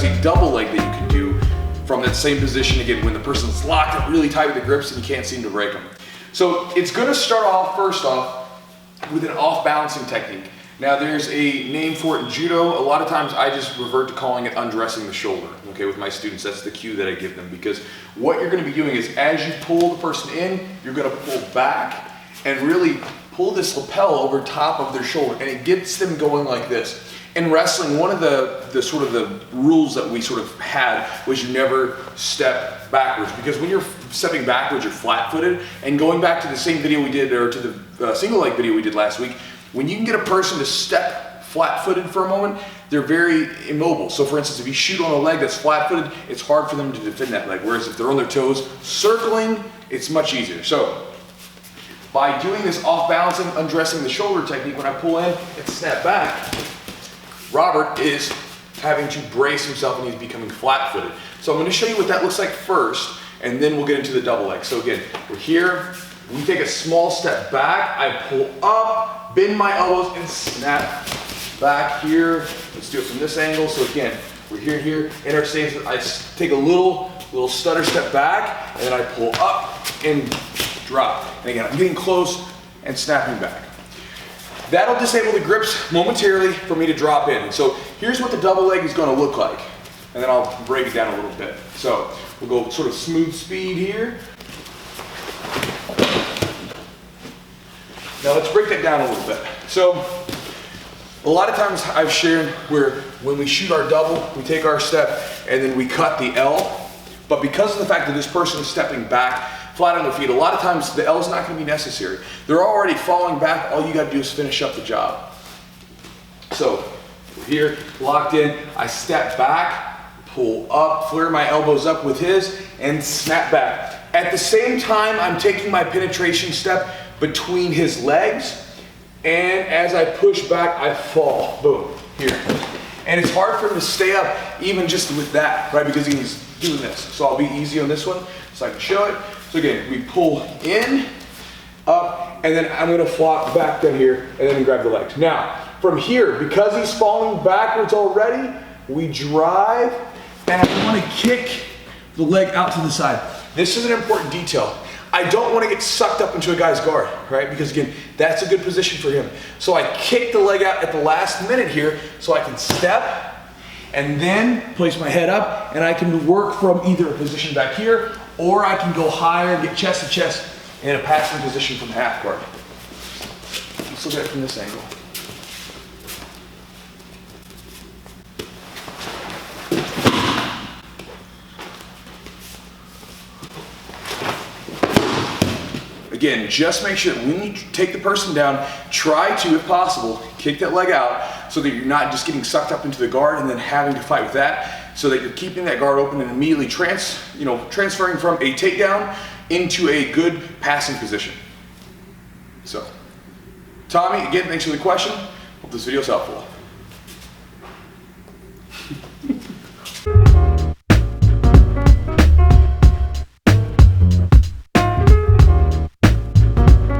a double leg that you can do from that same position again when the person's locked up really tight with the grips and you can't seem to break them. So it's going to start off first off with an off balancing technique. Now there's a name for it in Judo. A lot of times I just revert to calling it undressing the shoulder. Okay, with my students, that's the cue that I give them, because what you're going to be doing is as you pull the person in, you're going to pull back and really pull this lapel over top of their shoulder, and it gets them going like this. In wrestling, one of the sort of the rules that we sort of had was you never step backwards, because when you're stepping backwards, you're flat-footed. And going back to the same video we did, or to the single leg video we did last week, when you can get a person to step flat-footed for a moment, they're very immobile. So for instance, if you shoot on a leg that's flat-footed, it's hard for them to defend that leg. Whereas if they're on their toes, circling, it's much easier. So by doing this off-balancing, undressing the shoulder technique, when I pull in and snap back, Robert is having to brace himself and he's becoming flat-footed. So I'm going to show you what that looks like first, and then we'll get into the double leg. So again, we're here, we take a small step back, I pull up, bend my elbows, and snap back here. Let's do it from this angle. So again, we're here, in our stance, I take a little stutter step back, and then I pull up and drop. And again, I'm getting close and snapping back. That'll disable the grips momentarily for me to drop in. So here's what the double leg is going to look like, and then I'll break it down a little bit. So we'll go sort of smooth speed here. Now let's break that down a little bit. So a lot of times I've shared where when we shoot our double, we take our step and then we cut the L. But because of the fact that this person is stepping back flat on their feet, a lot of times the L is not going to be necessary. They're already falling back. All you got to do is finish up the job. So we're here, locked in. I step back, pull up, flare my elbows up with his, and snap back. At the same time, I'm taking my penetration step between his legs, and as I push back, I fall. Boom, here. And it's hard for him to stay up even just with that, right? Because he's doing this. So I'll be easy on this one so I can show it. So again, we pull in, up, and then I'm gonna flop back down here and then grab the legs. Now, from here, because he's falling backwards already, we drive, and I wanna kick the leg out to the side. This is an important detail. I don't want to get sucked up into a guy's guard, right? Because again, that's a good position for him. So I kick the leg out at the last minute here so I can step and then place my head up, and I can work from either a position back here, or I can go higher and get chest to chest in a passing position from half guard. Let's look at it from this angle. Again, just make sure that when you take the person down, try to, if possible, kick that leg out so that you're not just getting sucked up into the guard and then having to fight with that, so that you're keeping that guard open and immediately transferring from a takedown into a good passing position. So, Tommy, again, thanks for the question. Hope this video is helpful.